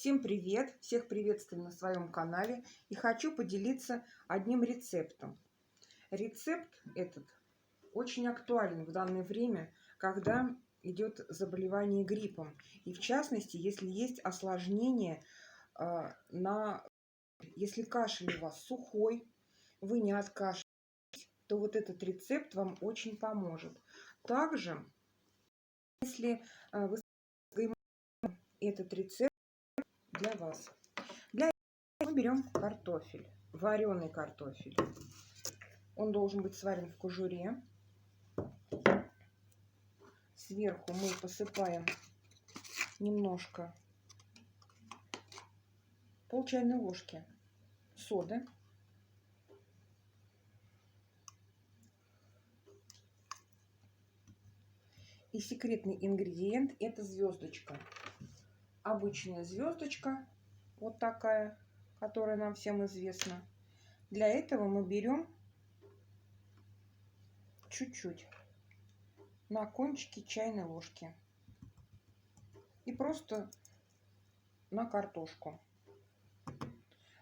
Всем привет! Всех приветствую на своем канале и хочу поделиться одним рецептом. Рецепт этот очень актуален в данное время, когда идет заболевание гриппом. И в частности, если есть осложнение если кашель у вас сухой, вы не откашляетесь, то вот этот рецепт вам очень поможет. Также, если вы этот рецепт для вас. Для этого мы берем картофель, вареный картофель. Он должен быть сварен в кожуре. Сверху мы посыпаем немножко, пол чайной ложки соды. И секретный ингредиент — это звездочка. Обычная звездочка, вот такая, которая нам всем известна. Для этого мы берем чуть-чуть на кончике чайной ложки и просто на картошку.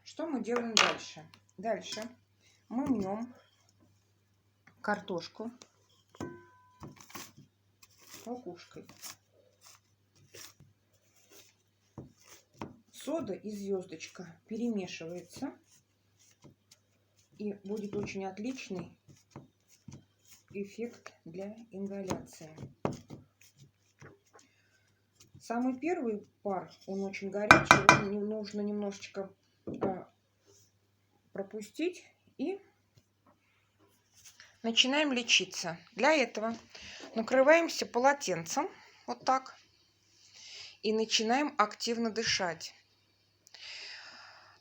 Что мы делаем дальше? Дальше мы мнем картошку толкушкой. Сода и звездочка перемешивается, и будет очень отличный эффект для ингаляции. Самый первый пар, он очень горячий, его нужно немножечко пропустить, и начинаем лечиться. Для этого накрываемся полотенцем, вот так, и начинаем активно дышать.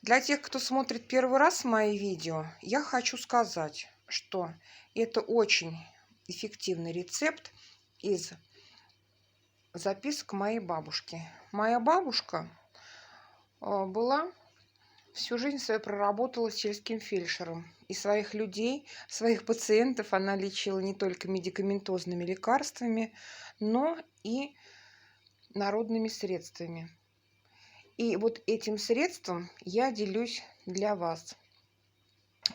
Для тех, кто смотрит первый раз мои видео, я хочу сказать, что это очень эффективный рецепт из записок моей бабушки. Моя бабушка всю жизнь свою проработала сельским фельдшером. И своих людей, своих пациентов она лечила не только медикаментозными лекарствами, но и народными средствами. И вот этим средством я делюсь для вас.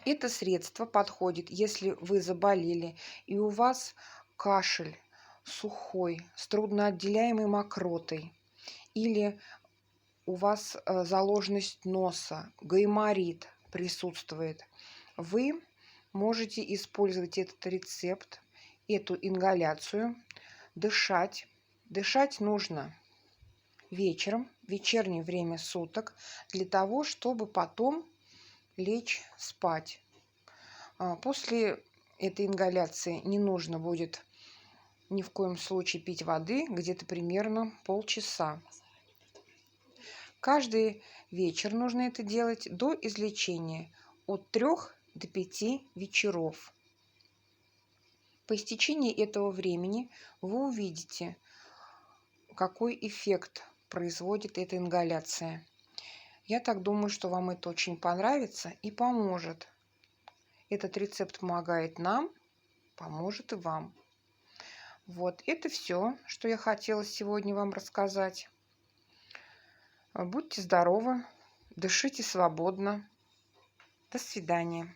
Это средство подходит, если вы заболели и у вас кашель сухой, с трудноотделяемой мокротой, или у вас заложенность носа, гайморит присутствует. Вы можете использовать этот рецепт, эту ингаляцию, дышать. Дышать нужно вечером, в вечернее время суток, для того, чтобы потом лечь спать. После этой ингаляции не нужно будет ни в коем случае пить воды, где-то примерно полчаса. Каждый вечер нужно это делать до излечения, от 3 до 5 вечеров. По истечении этого времени вы увидите, какой эффект производит эта ингаляция. Я так думаю, что вам это очень понравится и поможет. Этот рецепт помогает нам, поможет и вам. Вот, это все, что я хотела сегодня вам рассказать. Будьте здоровы, дышите свободно. До свидания.